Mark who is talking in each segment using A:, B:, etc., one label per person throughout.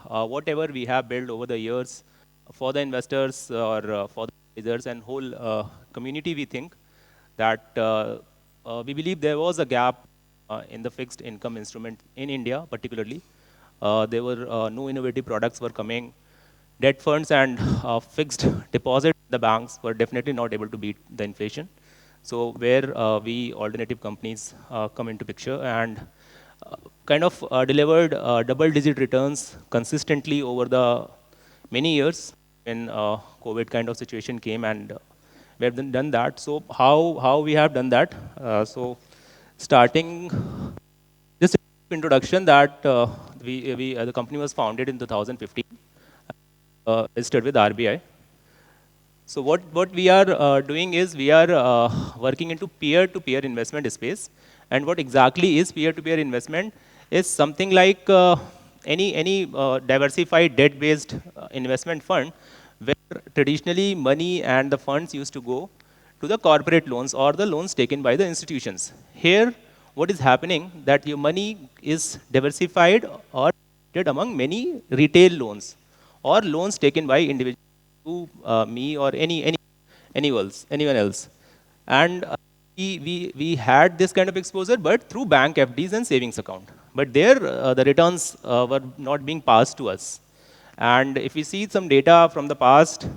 A: whatever we have built over the years for the investors or for the advisors and whole community, we think that we believe there was a gap in the fixed income instrument in India, particularly. There were no innovative products were coming. Debt funds and fixed deposit the banks were definitely not able to beat the inflation. So where we alternative companies come into picture and kind of delivered double-digit returns consistently over the many years when COVID kind of situation came, and we have done that. So how we have done that? So starting just introduction that the company was founded in 2015, registered with RBI. So what we are doing is we are working into peer-to-peer investment space. And what exactly is peer-to-peer investment is something like any diversified debt-based investment fund where traditionally money and the funds used to go to the corporate loans or the loans taken by the institutions. Here, what is happening that your money is diversified or distributed among many retail loans or loans taken by individuals to me or anyone else. And we had this kind of exposure, but through bank FDs and savings account. But there, the returns were not being passed to us. And if we see some data from the past,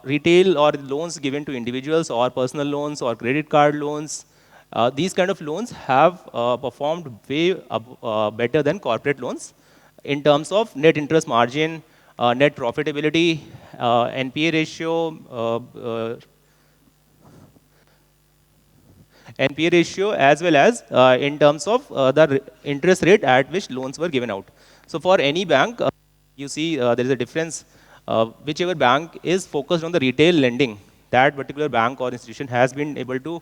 A: retail or loans given to individuals or personal loans or credit card loans, these kind of loans have performed way better than corporate loans in terms of net interest margin, net profitability, NPA ratio, as well as in terms of the interest rate at which loans were given out. So for any bank, you see there is a difference. Whichever bank is focused on the retail lending, that particular bank or institution has been able to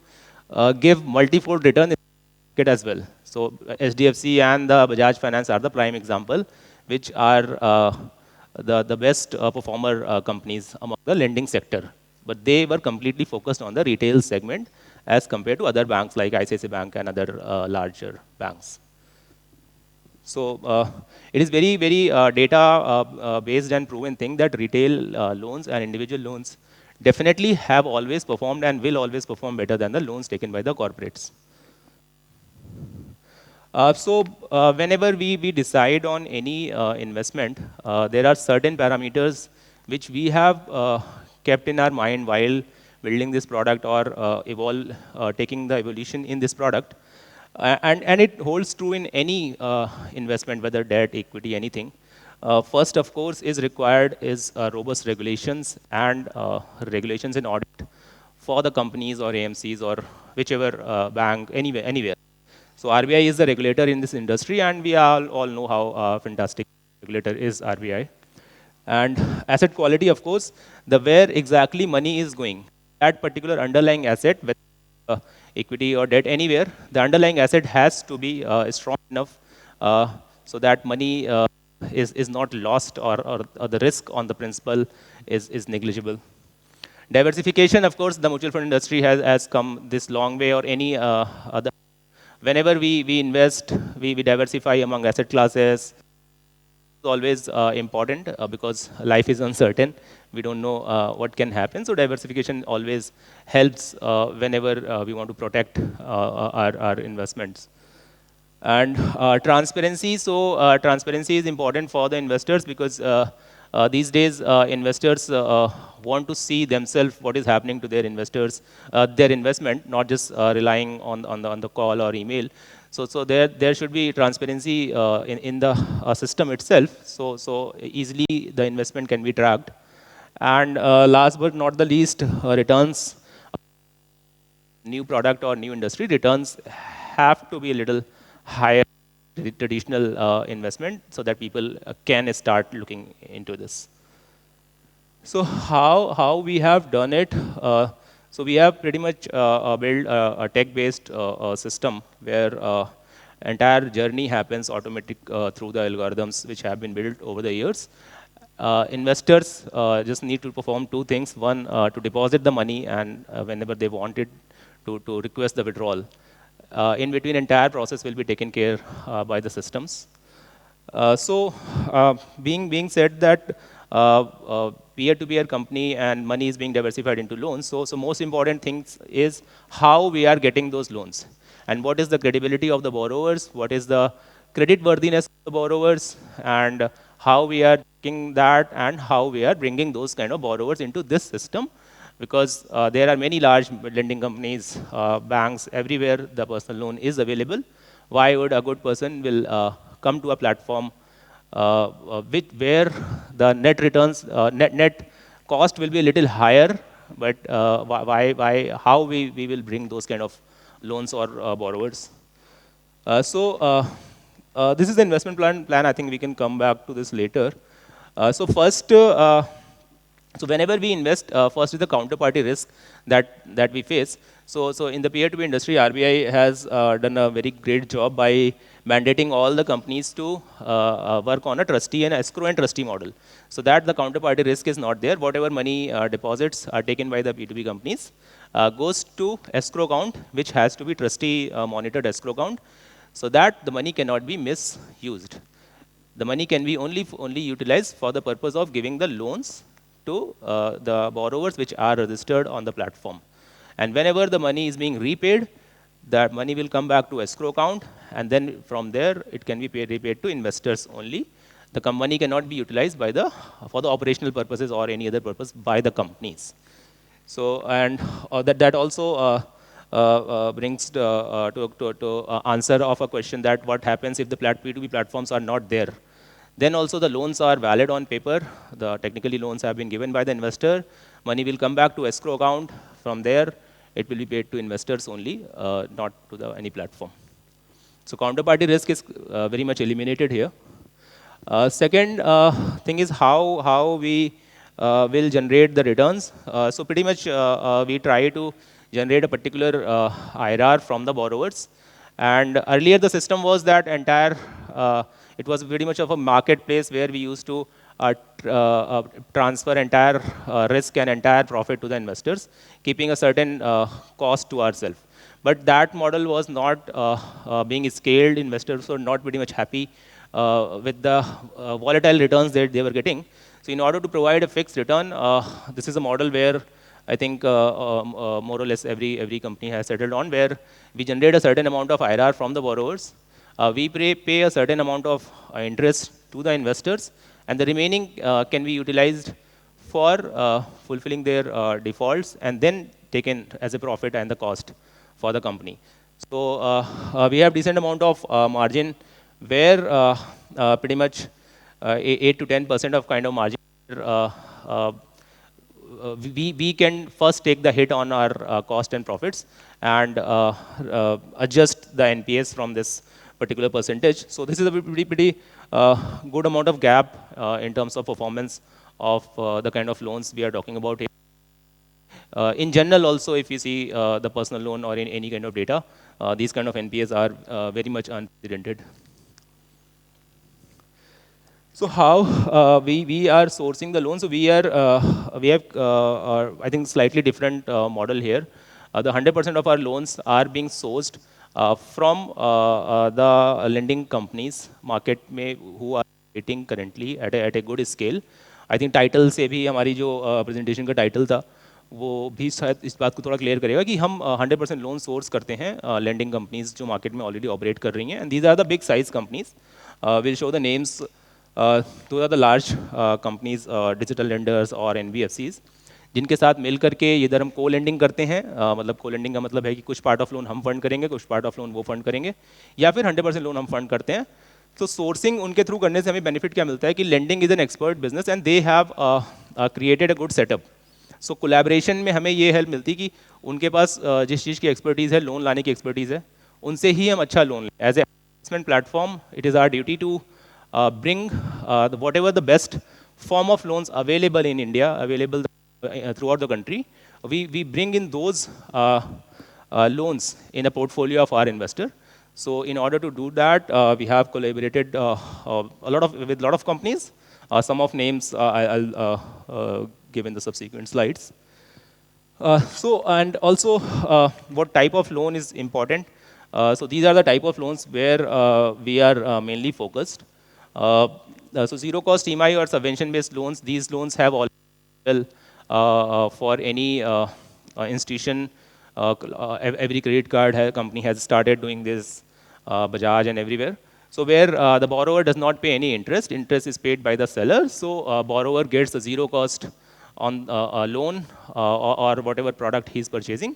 A: give multi-fold return in the market as well. So HDFC and the Bajaj Finance are the prime example, which are the best performer companies among the lending sector. But they were completely focused on the retail segment as compared to other banks like ICICI Bank and other larger banks. So it is very, very data-based and proven thing that retail loans and individual loans definitely have always performed and will always perform better than the loans taken by the corporates. Whenever we decide on any investment, there are certain parameters which we have kept in our mind while building this product or taking the evolution in this product. And it holds true in any investment, whether debt, equity, anything. First, of course, is required is robust regulations and regulations in audit for the companies or AMCs or whichever bank, anywhere. So RBI is the regulator in this industry, and we all know how fantastic regulator is RBI. And asset quality, of course, the where exactly money is going. That particular underlying asset, whether equity or debt, anywhere, the underlying asset has to be strong enough so that money is not lost or the risk on the principal is negligible. Diversification, of course, the mutual fund industry has come this long way, or any other. Whenever we invest, we diversify among asset classes. It's always important because life is uncertain. We don't know what can happen. So diversification always helps whenever we want to protect our investments. And transparency. So transparency is important for the investors because these days investors want to see themselves what is happening to their investors, their investment, not just relying on the call or email. So there should be transparency in the system itself. So easily the investment can be tracked. And last but not the least, returns. New product or new industry returns have to be a little higher traditional investment so that people can start looking into this. So how we have done it? So we have pretty much built a tech-based system where entire journey happens automatic through the algorithms which have been built over the years. Investors just need to perform two things. One, to deposit the money, and whenever they want it, to request the withdrawal. In between, entire process will be taken care by the systems. So, being said that peer-to-peer company and money is being diversified into loans, so most important things is how we are getting those loans, and what is the credibility of the borrowers, what is the credit worthiness of the borrowers, and how we are checking that, and how we are bringing those kind of borrowers into this system, because there are many large lending companies, banks, everywhere the personal loan is available. Why would a good person will come to a platform where the net returns, net cost will be a little higher, but how we will bring those kind of loans or borrowers? This is the investment plan. I think we can come back to this later. So whenever we invest, first is the counterparty risk that we face. So in the peer-to-peer industry, RBI has done a very great job by mandating all the companies to work on a trustee and escrow and trustee model, so that the counterparty risk is not there. Whatever money deposits are taken by the P2P companies goes to escrow account, which has to be trustee monitored escrow account, so that the money cannot be misused. The money can be only utilized for the purpose of giving the loans to the borrowers which are registered on the platform. And whenever the money is being repaid, that money will come back to escrow account, and then from there it can be repaid to investors only. The money cannot be utilized by for the operational purposes or any other purpose by the companies. So, and that also brings to answer of a question that what happens if the P2P platforms are not there. Then also the loans are valid on paper. The technically loans have been given by the investor. Money will come back to escrow account. From there, it will be paid to investors only, not to any platform. So counterparty risk is very much eliminated here. Second thing is how we will generate the returns. So pretty much we try to generate a particular IRR from the borrowers. And earlier the system was that it was pretty much of a marketplace where we used to transfer entire risk and entire profit to the investors, keeping a certain cost to ourselves. But that model was not being scaled. Investors were not pretty much happy with the volatile returns that they were getting. So in order to provide a fixed return, this is a model where I think more or less every company has settled on, where we generate a certain amount of IRR from the borrowers. We pay a certain amount of interest to the investors, and the remaining can be utilized for fulfilling their defaults, and then taken as a profit and the cost for the company. So we have decent amount of margin, where pretty much 8 to 10% of kind of margin. We can first take the hit on our cost and profits, and adjust the NPS from this particular percentage. So this is a pretty good amount of gap in terms of performance of the kind of loans we are talking about here. In general also, if you see the personal loan or in any kind of data, these kind of NPS are very much unprecedented. So how we are sourcing the loan? So we have I think slightly different model here. The 100% of our loans are being sourced from the lending companies market who are operating currently at a good scale. I think title से भी हमारी जो presentation का title था, वो भी शायद इस बात को थोड़ा क्लियर करेगा कि हम 100% लोन सोर्स करते हैं lending companies जो मार्केट में ऑलरेडी ऑपरेट कर रही हैं, and these are the big size companies. We'll show the names. Those are the large companies, digital lenders और NBFCs, जिनके साथ मिल करके इधर हम को लेंडिंग करते हैं. मतलब को लेंडिंग का मतलब है कि कुछ पार्ट ऑफ लोन हम फंड करेंगे, कुछ पार्ट ऑफ लोन वो फंड करेंगे, या फिर 100% लोन हम फंड करते हैं. तो सोर्सिंग उनके थ्रू करने से हमें बेनिफिट क्या मिलता है कि lending is an expert business and they have created a good setup. So collaboration में हमें ये हेल्प मिलती है कि उनके पास जिस चीज़ की एक्सपर्टीज़ है, लोन लाने की एक्सपर्टीज़ है, उनसे ही हम अच्छा लोन लें. As a investment platform, it is our duty to bring whatever the best form of loans available in India, available throughout the country. We bring in those loans in a portfolio of our investor. So in order to do that, we have collaborated with a lot of companies. Some of names I'll give in the subsequent slides. And also what type of loan is important. So these are the type of loans where we are mainly focused. Uh, so zero cost EMI or subvention based loans, these loans have all for any institution. Every credit card company has started doing this, Bajaj and everywhere. So where the borrower does not pay any interest, interest is paid by the seller. So borrower gets a zero cost on a loan or whatever product he's purchasing.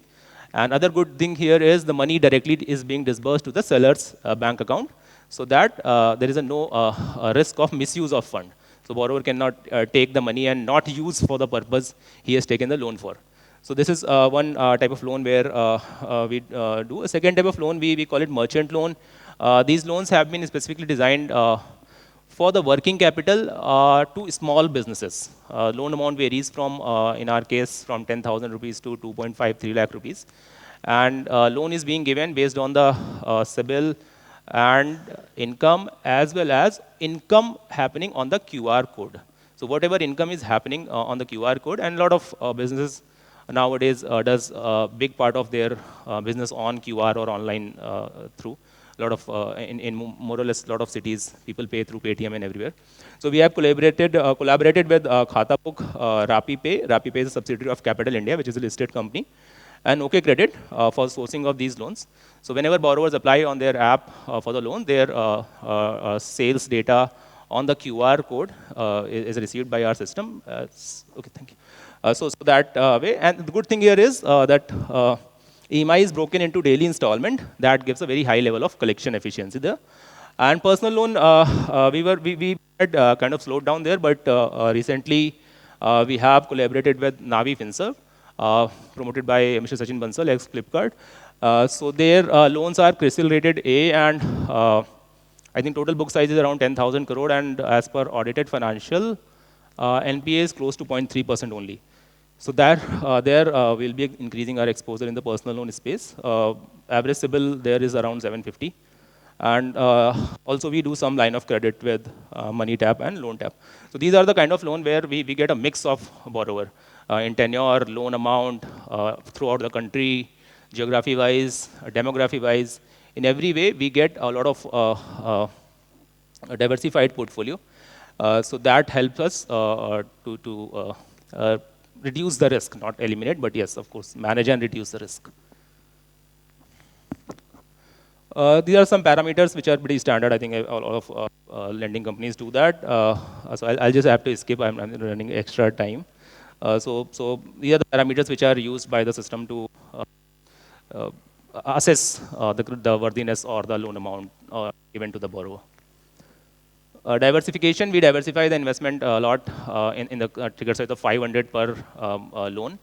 A: Another good thing here is the money directly is being disbursed to the seller's bank account, so that there is no risk of misuse of fund. So borrower cannot take the money and not use for the purpose he has taken the loan for. So this is one type of loan where we do. A second type of loan, we call it merchant loan. These loans have been specifically designed for the working capital to small businesses. Loan amount varies from, in our case, from 10,000 rupees to 2.53 lakh rupees. And loan is being given based on the CIBIL and income, as well as income happening on the QR code. So whatever income is happening on the QR code, and a lot of businesses nowadays does a big part of their business on QR or online through. A lot of, in more or less, a lot of cities, people pay through Paytm and everywhere. So we have collaborated with Khatabook, RapiPay. RapiPay is a subsidiary of Capital India, which is a listed company, and OK Credit for sourcing of these loans. So whenever borrowers apply on their app for the loan, their sales data on the QR code is received by our system. Okay, thank you. So that way, and the good thing here is that EMI is broken into daily installment. That gives a very high level of collection efficiency there. And personal loan, we had kind of slowed down there, but recently we have collaborated with Navi FinServe, promoted by Mr. Sachin Bansal, ex-Flipkart. So their loans are CRISIL rated A, and I think total book size is around 10,000 crore, and as per audited financial, NPA is close to 0.3% only. So there we'll be increasing our exposure in the personal loan space. Average CIBIL there is around 750. And also we do some line of credit with money tap and loan tap. So these are the kind of loan where we get a mix of borrower in tenure, loan amount, throughout the country, geography-wise, demography-wise. In every way, we get a lot of a diversified portfolio. So that helps us to reduce the risk, not eliminate, but yes, of course, manage and reduce the risk. These are some parameters which are pretty standard. I think all of lending companies do that. So I'll just have to skip. I'm running extra time. So these are the parameters which are used by the system to assess the worthiness or the loan amount given to the borrower. Diversification, we diversify the investment a lot in the ticket size of 500 per loan.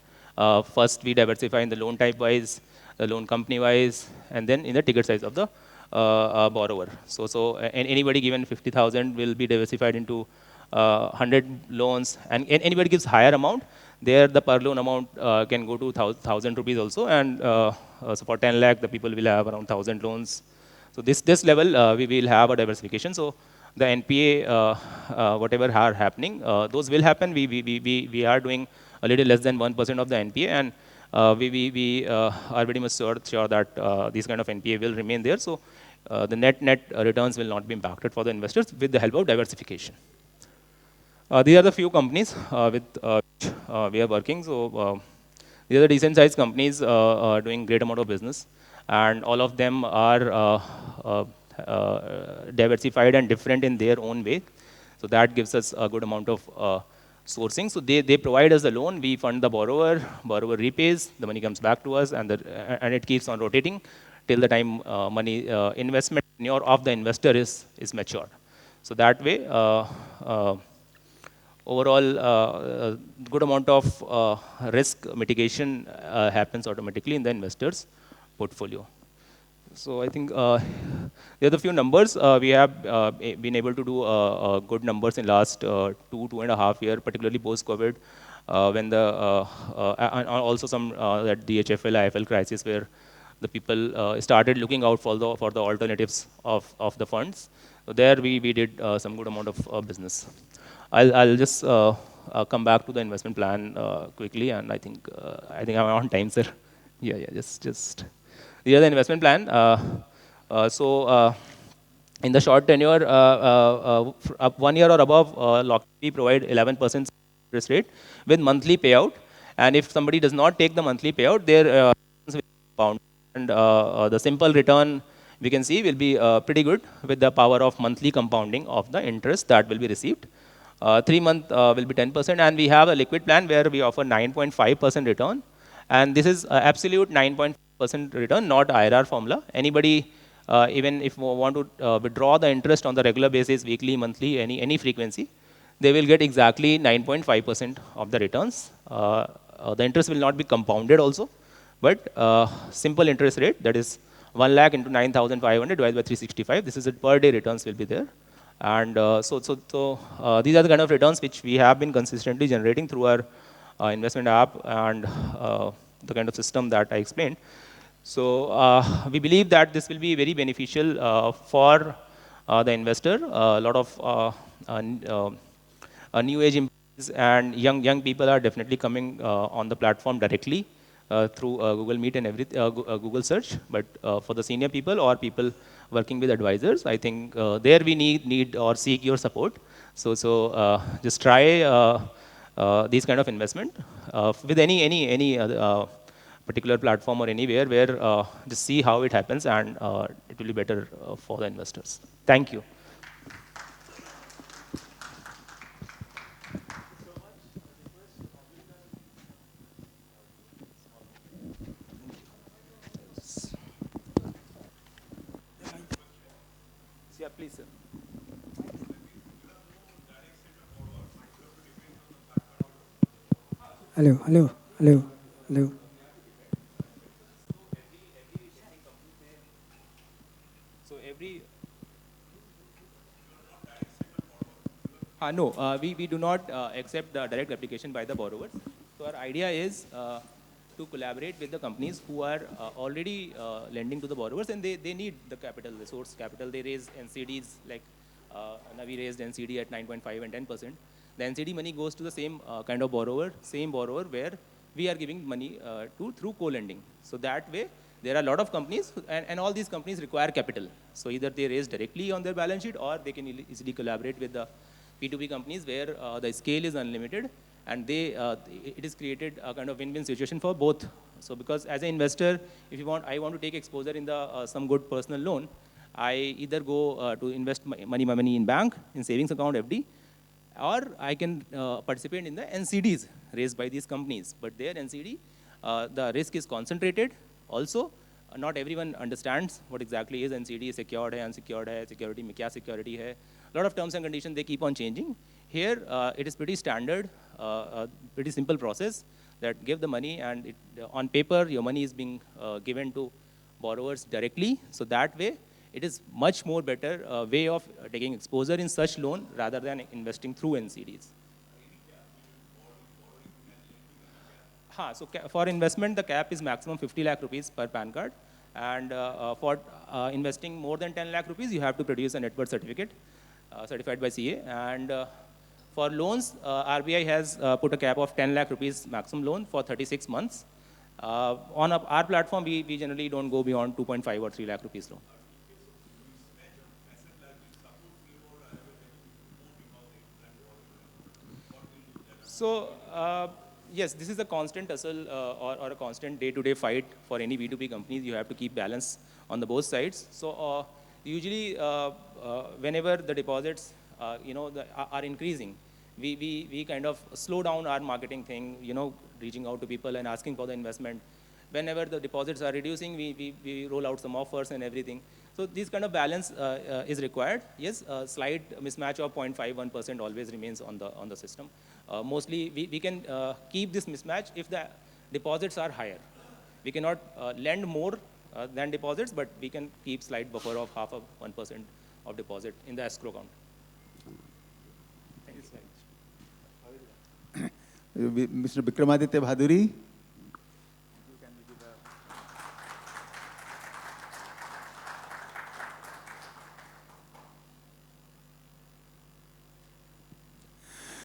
A: First, we diversify in the loan type wise, the loan company wise, and then in the ticket size of the borrower. So anybody given 50,000 will be diversified into 100 loans, and anybody gives higher amount, there the per loan amount can go to 1,000 rupees also, and so for 10 lakh, the people will have around 1,000 loans. So this level, we will have a diversification. So the NPA, whatever are happening, those will happen. We are doing a little less than 1% of the NPA, and we are very much sure that these kind of NPA will remain there. So the net returns will not be impacted for the investors with the help of diversification. These are the few companies with which we are working. So these are the decent sized companies doing great amount of business, and all of them are diversified and different in their own way. So that gives us a good amount of sourcing. So they provide us the loan, we fund the borrower repays, the money comes back to us, and it keeps on rotating till the time money investment tenure of the investor is matured. So that way, overall, good amount of risk mitigation happens automatically in the investor's portfolio. So I think there are the few numbers. We have been able to do good numbers in last 2.5 years, particularly post-COVID, when the and also some that DHFL, IFL crisis, where the people started looking out for the alternatives of the funds. So there we did some good amount of business. I'll just come back to the investment plan quickly, and I think I'm on time, sir. Yeah, just. Here the investment plan. In the short tenure, up 1 year or above, we provide 11% interest rate with monthly payout. And if somebody does not take the monthly payout, their returns will compound. And the simple return we can see will be pretty good with the power of monthly compounding of the interest that will be received. 3 month will be 10%, and we have a liquid plan where we offer 9.5% return. And this is absolute 9.5% return, not IRR formula. Anybody, even if we want to withdraw the interest on the regular basis, weekly, monthly, any frequency, they will get exactly 9.5% of the returns. The interest will not be compounded also, but simple interest rate, that is 1 lakh into 9,500 divided by 365. This is a per day returns will be there. And these are the kind of returns which we have been consistently generating through our investment app and the kind of system that I explained. So we believe that this will be very beneficial for the investor. A lot of new age employees and young people are definitely coming on the platform directly through Google Meet and Google search. But for the senior people or people working with advisors, I think there we need or seek your support. So just try these kind of investment with any other, particular platform or anywhere where just see how it happens, and it will be better for the investors. Thank you. Yeah, please, sir.
B: Hello, hello, hello, hello.
A: So every no, we do not accept the direct application by the borrowers. So our idea is to collaborate with the companies who are already lending to the borrowers, and they need the capital, the source capital. They raise NCDs, like Navi raised NCD at 9.5 and 10%. The NCD money goes to the same kind of borrower, same borrower where we are giving money to through co-lending. So that way, there are a lot of companies, and all these companies require capital. So either they raise directly on their balance sheet, or they can easily collaborate with the P2P companies where the scale is unlimited, and it is created a kind of win-win situation for both. So because as an investor, if I want to take exposure in the some good personal loan, I either go to invest my money in bank, in savings account, FD, or I can participate in the NCDs raised by these companies. But their NCD, the risk is concentrated. Also, not everyone understands what exactly is NCD, secured hai, unsecured hai, security mein kya security hai. A lot of terms and conditions, they keep on changing. Here, it is pretty standard, pretty simple process that give the money, and on paper, your money is being given to borrowers directly. So that way, it is much more better way of taking exposure in such loan rather than investing through NCDs. So for investment, the cap is maximum 50 lakh rupees per PAN card. And for investing more than 10 lakh rupees, you have to produce a net worth certificate certified by CA. And for loans, RBI has put a cap of 10 lakh rupees maximum loan for 36 months. On our platform, we generally don't go beyond 2.5 or 3 lakh rupees loan. So, yes, this is a constant tussle or a constant day-to-day fight for any B2B companies. You have to keep balance on the both sides. So, usually, whenever the deposits, are increasing, we kind of slow down our marketing thing, reaching out to people and asking for the investment. Whenever the deposits are reducing, we roll out some offers and everything. So this kind of balance is required. Yes, a slight mismatch of 0.51% always remains on the system. Mostly, we can keep this mismatch if the deposits are higher. We cannot lend more than deposits, but we can keep slight buffer of half of 1% of deposit in the escrow account. Thank you so much.
C: Mr. Vikramaditya Bhaduri.